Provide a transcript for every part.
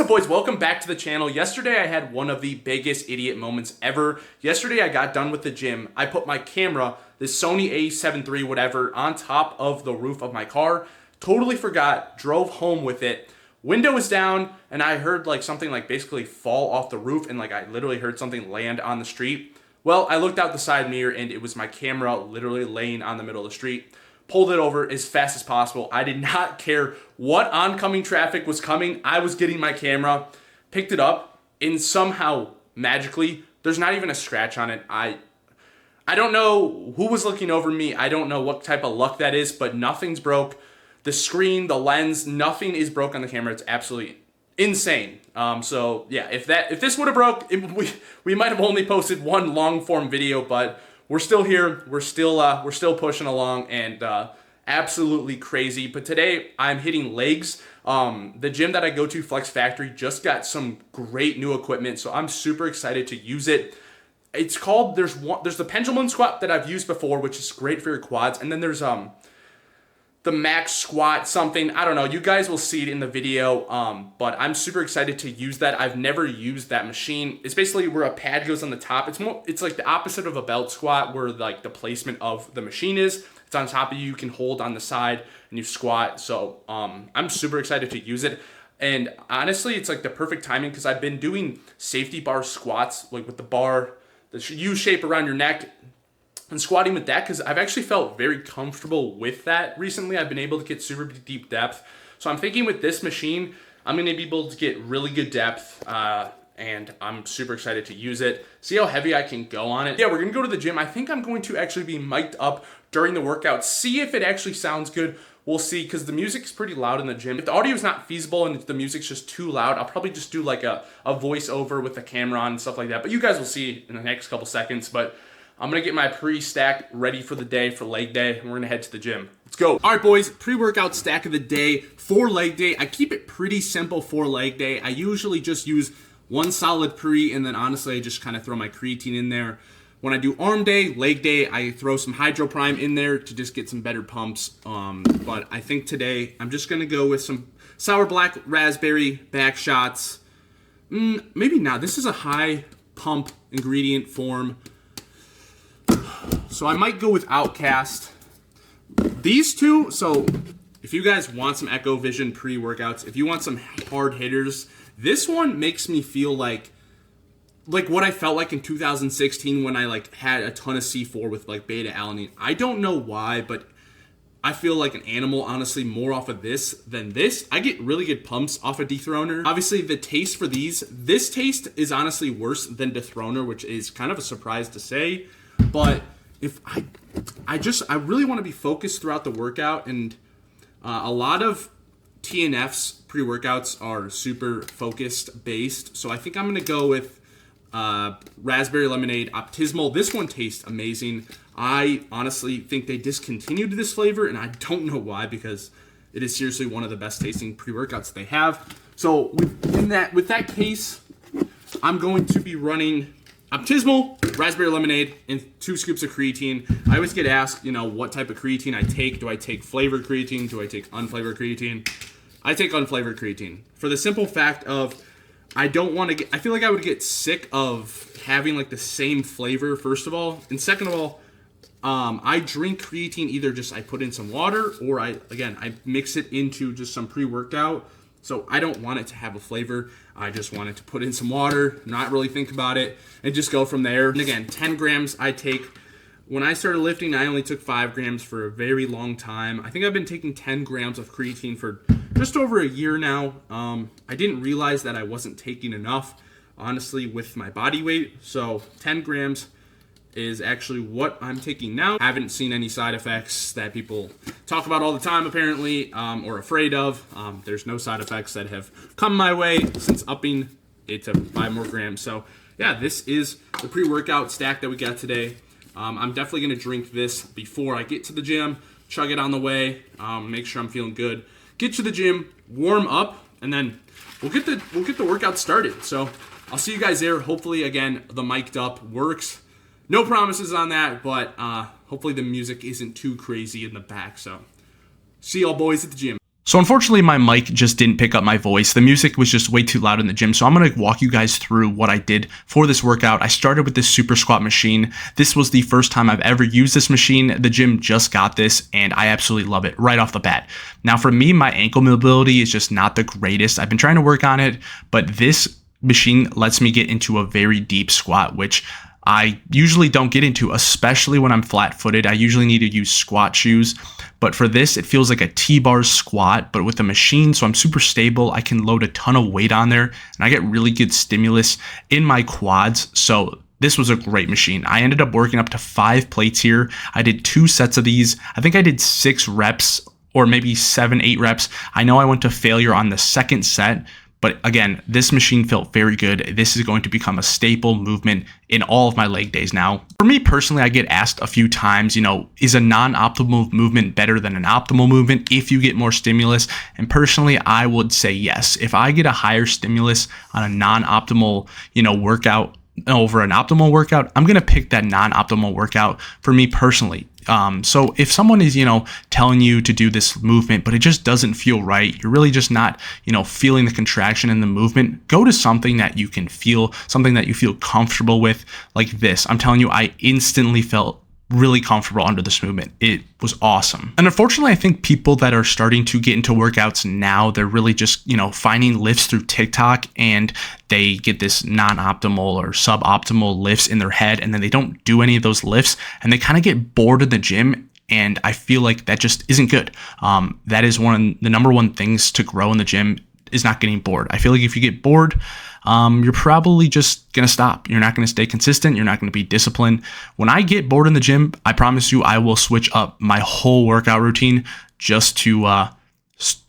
boys? Welcome back to the channel. Yesterday I had one of the biggest idiot moments ever. Yesterday I got done with the gym. I put my camera, this Sony a7 III whatever, on top of the roof of my car. Totally forgot, drove home with it. Window was down and I heard like something like basically fall off the roof, and like I literally heard something land on the street. Well, I looked out the side mirror and it was my camera literally laying on the middle of the street. Pulled it over as fast as possible. I did not care what oncoming traffic was coming. I was getting my camera, picked it up, and somehow, magically, there's not even a scratch on it. I don't know who was looking over me. I don't know what type of luck that is, but nothing's broke. The screen, the lens, nothing is broke on the camera. It's absolutely insane. So yeah, if this would have broke, we might have only posted one long form video, but we're still here. We're still pushing along, and absolutely crazy. But today I'm hitting legs. The gym that I go to, Flex Factory, just got some great new equipment, so I'm super excited to use it. It's called there's the pendulum squat that I've used before, which is great for your quads, and then there's the max squat something. I don't know. You guys will see it in the video, but I'm super excited to use that. I've never used that machine. It's basically where a pad goes on the top. It's like the opposite of a belt squat, where like the placement of the machine is. It's on top of you. You can hold on the side and you squat. So I'm super excited to use it. And honestly, it's like the perfect timing because I've been doing safety bar squats, like with the bar, the U shape around your neck, and squatting with that because I've actually felt very comfortable with that recently. I've been able to get super deep depth. So I'm thinking with this machine, I'm going to be able to get really good depth, and I'm super excited to use it. See how heavy I can go on it. Yeah, we're going to go to the gym. I think I'm going to actually be mic'd up during the workout. See if it actually sounds good. We'll see, because the music's pretty loud in the gym. If the audio is not feasible and if the music's just too loud, I'll probably just do like a voiceover with the camera on and stuff like that. But you guys will see in the next couple seconds. But I'm going to get my pre-stack ready for the day, for leg day, and we're going to head to the gym. Let's go. All right, boys, pre-workout stack of the day for leg day. I keep it pretty simple for leg day. I usually just use one solid pre, and then honestly, I just kind of throw my creatine in there. When I do arm day, leg day, I throw some Hydro Prime in there to just get some better pumps. But I think today I'm just going to go with some sour black raspberry back shots. Maybe not. This is a high pump ingredient form, so I might go with Outcast. These two, so if you guys want some Ekkovision pre-workouts, if you want some hard hitters, this one makes me feel like what I felt like in 2016 when I like had a ton of C4 with like beta alanine. I don't know why, but I feel like an animal, honestly, more off of this than this. I get really good pumps off of Dethroner. Obviously, the taste for this taste is honestly worse than Dethroner, which is kind of a surprise to say. But if I really want to be focused throughout the workout, and a lot of TNF's pre-workouts are super focused based. So I think I'm going to go with Raspberry Lemonade Optimal. This one tastes amazing. I honestly think they discontinued this flavor, and I don't know why, because it is seriously one of the best tasting pre-workouts they have. So with that case, I'm going to be running Optimal, Raspberry Lemonade, and 2 scoops of creatine. I always get asked, what type of creatine I take. Do I take flavored creatine? Do I take unflavored creatine? I take unflavored creatine for the simple fact of I feel like I would get sick of having like the same flavor, first of all. And second of all, I drink creatine either just I put in some water, or I mix it into just some pre-workout. So I don't want it to have a flavor. I just want it to put in some water, not really think about it, and just go from there. And again, 10 grams I take. When I started lifting, I only took 5 grams for a very long time. I think I've been taking 10 grams of creatine for just over a year now. I didn't realize that I wasn't taking enough, honestly, with my body weight. So 10 grams is actually what I'm taking now. I haven't seen any side effects that people talk about all the time, apparently, or afraid of. There's no side effects that have come my way since upping it to 5 more grams. So yeah, this is the pre-workout stack that we got today. I'm definitely going to drink this before I get to the gym, chug it on the way, make sure I'm feeling good. Get to the gym, warm up, and then we'll get the workout started. So I'll see you guys there. Hopefully, again, the mic'd up works. No promises on that, but hopefully the music isn't too crazy in the back. So see y'all boys at the gym. So unfortunately, my mic just didn't pick up my voice. The music was just way too loud in the gym. So I'm going to walk you guys through what I did for this workout. I started with this super squat machine. This was the first time I've ever used this machine. The gym just got this and I absolutely love it right off the bat. Now for me, my ankle mobility is just not the greatest. I've been trying to work on it, but this machine lets me get into a very deep squat, which I usually don't get into, especially when I'm flat-footed. I usually need to use squat shoes, but for this, it feels like a T-bar squat, but with a machine, so I'm super stable. I can load a ton of weight on there, and I get really good stimulus in my quads, so this was a great machine. I ended up working up to 5 plates here. I did 2 sets of these. I think I did 6 reps, or maybe 7, 8 reps. I know I went to failure on the second set, but again, this machine felt very good. This is going to become a staple movement in all of my leg days now. For me personally, I get asked a few times, is a non-optimal movement better than an optimal movement if you get more stimulus? And personally, I would say yes. If I get a higher stimulus on a non-optimal, workout over an optimal workout, I'm going to pick that non-optimal workout for me personally. So if someone is, telling you to do this movement, but it just doesn't feel right, you're really just not, feeling the contraction in the movement, go to something that you can feel, something that you feel comfortable with, like this. I'm telling you, I instantly felt really comfortable under this movement. It was awesome. And unfortunately, I think people that are starting to get into workouts now, they're really just, finding lifts through TikTok and they get this non-optimal or suboptimal lifts in their head and then they don't do any of those lifts and they kind of get bored in the gym. And I feel like that just isn't good. That is one of the number one things to grow in the gym is not getting bored. I feel like if you get bored, you're probably just going to stop. You're not going to stay consistent. You're not going to be disciplined. When I get bored in the gym, I promise you, I will switch up my whole workout routine just to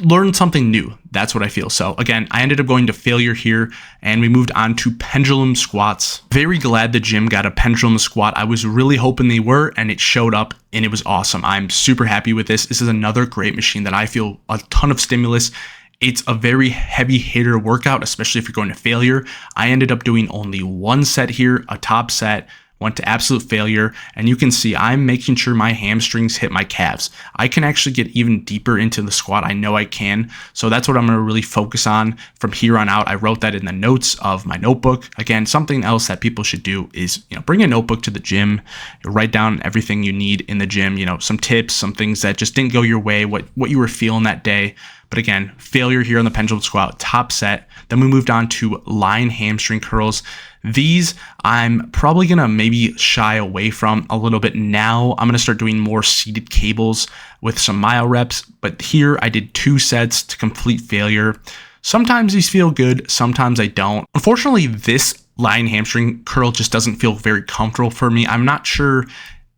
learn something new. That's what I feel. So again, I ended up going to failure here and we moved on to pendulum squats. Very glad the gym got a pendulum squat. I was really hoping they were, and it showed up and it was awesome. I'm super happy with this. This is another great machine that I feel a ton of stimulus. It's a very heavy hitter workout, especially if you're going to failure. I ended up doing only 1 set here, a top set, went to absolute failure, and you can see I'm making sure my hamstrings hit my calves. I can actually get even deeper into the squat. I know I can. So that's what I'm going to really focus on from here on out. I wrote that in the notes of my notebook. Again, something else that people should do is, bring a notebook to the gym, write down everything you need in the gym, some tips, some things that just didn't go your way, what you were feeling that day. But again, failure here on the pendulum squat, top set. Then we moved on to line hamstring curls. These I'm probably going to maybe shy away from a little bit now. I'm going to start doing more seated cables with some mile reps. But here I did 2 sets to complete failure. Sometimes these feel good, sometimes I don't. Unfortunately, this line hamstring curl just doesn't feel very comfortable for me. I'm not sure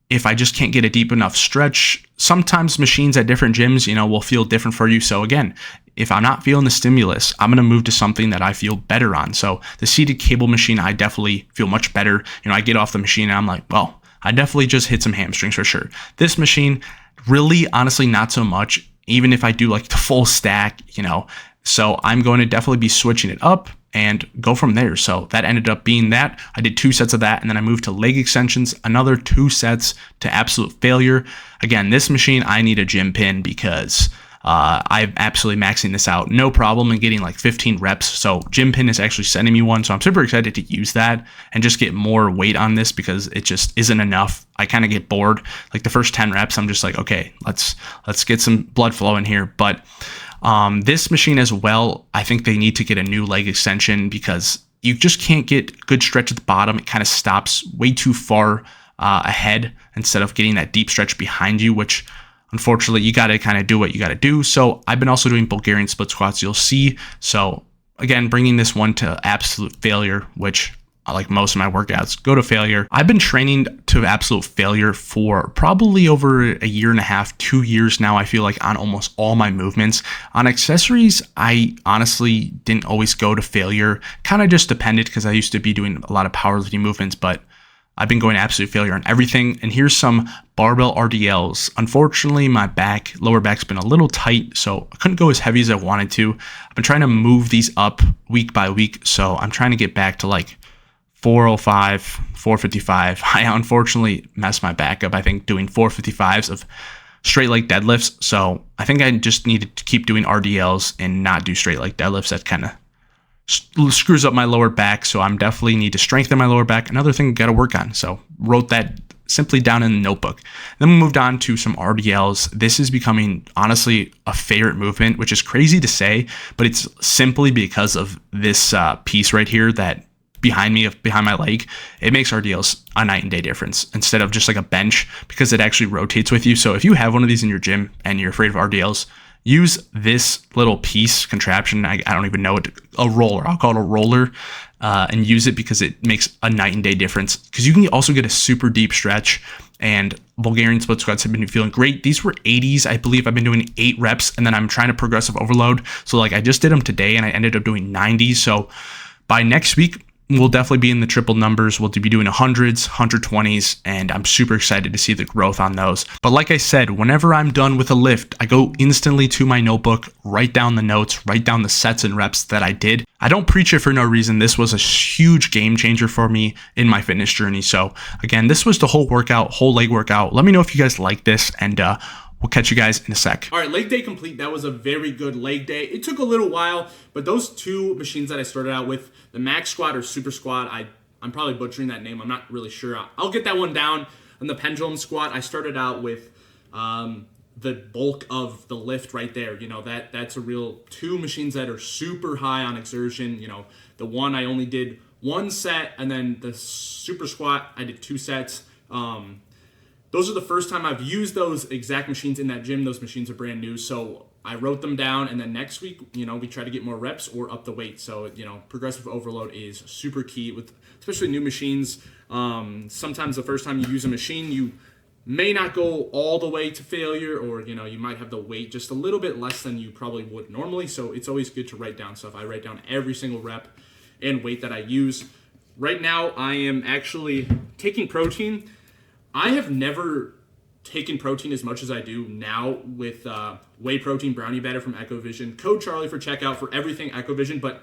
if I just can't get a deep enough stretch. Sometimes machines at different gyms, will feel different for you. So again, if I'm not feeling the stimulus, I'm going to move to something that I feel better on. So the seated cable machine, I definitely feel much better. I get off the machine and I'm like, well, I definitely just hit some hamstrings for sure. This machine, really, honestly, not so much, even if I do like the full stack, So I'm going to definitely be switching it up and go from there. So that ended up being that. I did 2 sets of that, and then I moved to leg extensions, another 2 sets to absolute failure. Again, this machine, I need a gym pin because I'm absolutely maxing this out. No problem in getting like 15 reps. So gym pin is actually sending me one. So I'm super excited to use that and just get more weight on this because it just isn't enough. I kind of get bored. Like the first 10 reps, I'm just like, okay, let's get some blood flow in here. But this machine as well, I think they need to get a new leg extension because you just can't get good stretch at the bottom. It kind of stops way too far ahead instead of getting that deep stretch behind you, which unfortunately you got to kind of do what you got to do. So I've been also doing Bulgarian split squats, you'll see. So again, bringing this one to absolute failure, which like most of my workouts go to failure. I've been training to absolute failure for probably over a year and a half, 2 years now. I feel like on almost all my movements. On accessories, I honestly didn't always go to failure. Kind of just depended because I used to be doing a lot of powerlifting movements, but I've been going to absolute failure on everything. And here's some barbell RDLs. Unfortunately, my lower back's been a little tight, so I couldn't go as heavy as I wanted to. I've been trying to move these up week by week, so I'm trying to get back to like 405, 455. I unfortunately messed my back up, I think, doing 455s of straight leg deadlifts. So I think I just needed to keep doing RDLs and not do straight leg deadlifts. That kind of screws up my lower back. So I'm definitely need to strengthen my lower back. Another thing I got to work on. So wrote that simply down in the notebook. Then we moved on to some RDLs. This is becoming honestly a favorite movement, which is crazy to say, but it's simply because of this piece right here that behind me, behind my leg. It makes RDLs a night and day difference instead of just like a bench, because it actually rotates with you. So if you have one of these in your gym and you're afraid of RDLs, use this little piece contraption. I don't even know it, a roller. I'll call it a roller, and use it because it makes a night and day difference. Because you can also get a super deep stretch, and Bulgarian split squats have been feeling great. These were 80s, I believe. I've been doing 8 reps, and then I'm trying to progressive overload. So like I just did them today, and I ended up doing 90s. So by next week, we'll definitely be in the triple numbers. We'll be doing 100s, 120s, and I'm super excited to see the growth on those. But like I said, whenever I'm done with a lift, I go instantly to my notebook, write down the notes, write down the sets and reps that I did. I don't preach it for no reason. This was a huge game changer for me in my fitness journey. So again, this was the whole workout, whole leg workout. Let me know if you guys like this, and we'll catch you guys in a sec. All right, leg day complete. That was a very good leg day. It took a little while, but those 2 machines that I started out with, the max squat or super squat, I'm probably butchering that name. I'm not really sure. I'll get that one down. And the pendulum squat, I started out with the bulk of the lift right there. You know, that's a real 2 machines that are super high on exertion. You know, the one I only did 1 set, and then the super squat, I did 2 sets. Those are the first time I've used those exact machines in that gym. Those machines are brand new. So I wrote them down, and then next week, you know, we try to get more reps or up the weight. So, you know, progressive overload is super key with especially new machines. Sometimes the first time you use a machine, you may not go all the way to failure, or, you know, you might have the weight just a little bit less than you probably would normally. So it's always good to write down stuff. I write down every single rep and weight that I use. Right now, I am actually taking protein. I have never taken protein as much as I do now with whey protein brownie batter from Ekkovision. Code Charlie for checkout for everything Ekkovision, but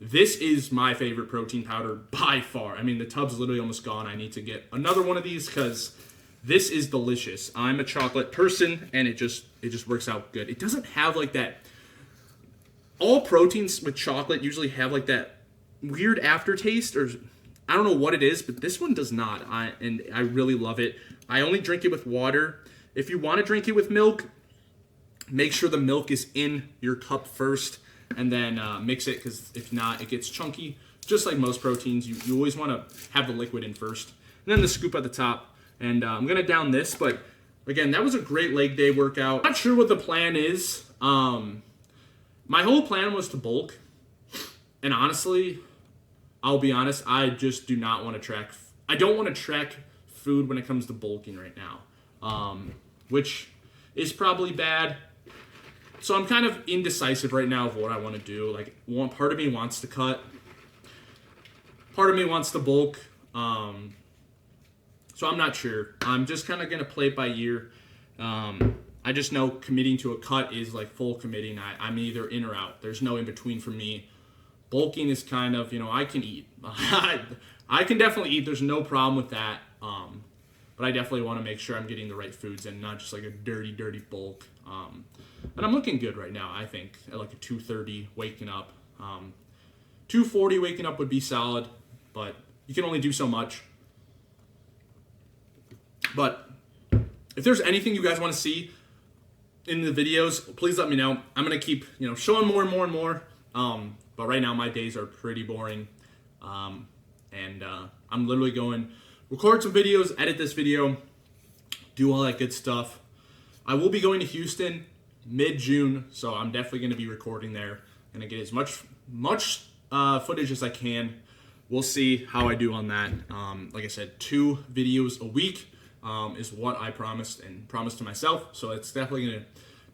this is my favorite protein powder by far. I mean, the tub's literally almost gone. I need to get another one of these because this is delicious. I'm a chocolate person, and it just works out good. It doesn't have like that. All proteins with chocolate usually have like that weird aftertaste, or I don't know what it is, but this one does not. And I really love it. I only drink it with water. If you want to drink it with milk, make sure the milk is in your cup first, and then mix it, because if not, it gets chunky. Just like most proteins, you always want to have the liquid in first. And then the scoop at the top. And I'm going to down this, but again, that was a great leg day workout. Not sure what the plan is. My whole plan was to bulk. And honestly, I'll be honest, I just do not want to track. I don't want to track food when it comes to bulking right now, which is probably bad. So I'm kind of indecisive right now of what I want to do. Like, one part of me wants to cut, part of me wants to bulk. So I'm not sure. I'm just kind of going to play it by ear. I just know committing to a cut is like full committing. I'm either in or out. There's no in between for me. Bulking is kind of, you know, I can eat. I can definitely eat. There's no problem with that. But I definitely want to make sure I'm getting the right foods and not just like a dirty bulk. And I'm looking good right now, I think, at like a 230 waking up. 240 waking up would be solid, but you can only do so much. But if there's anything you guys want to see in the videos, please let me know. I'm going to keep, you know, showing more and more and more. But right now my days are pretty boring. And I'm literally going record some videos, edit this video, do all that good stuff. I will be going to Houston mid-June, so I'm definitely going to be recording there. Going to get as much footage as I can. We'll see how I do on that. Like I said, 2 videos a week is what I promised to myself. So it's definitely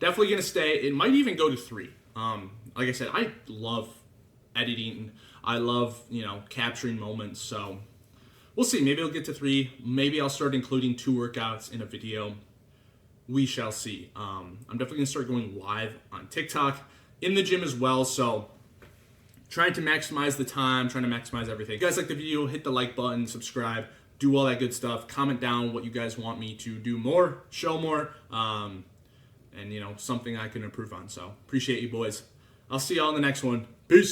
gonna stay. It might even go to 3. Like I said, I love editing. I love, you know, capturing moments. So we'll see. Maybe it'll get to 3. Maybe I'll start including 2 workouts in a video. We shall see. I'm definitely gonna start going live on TikTok in the gym as well. So trying to maximize the time, trying to maximize everything. If you guys like the video, hit the like button, subscribe, do all that good stuff. Comment down what you guys want me to do more, show more. and something I can improve on. So appreciate you boys. I'll see y'all in the next one. Peace.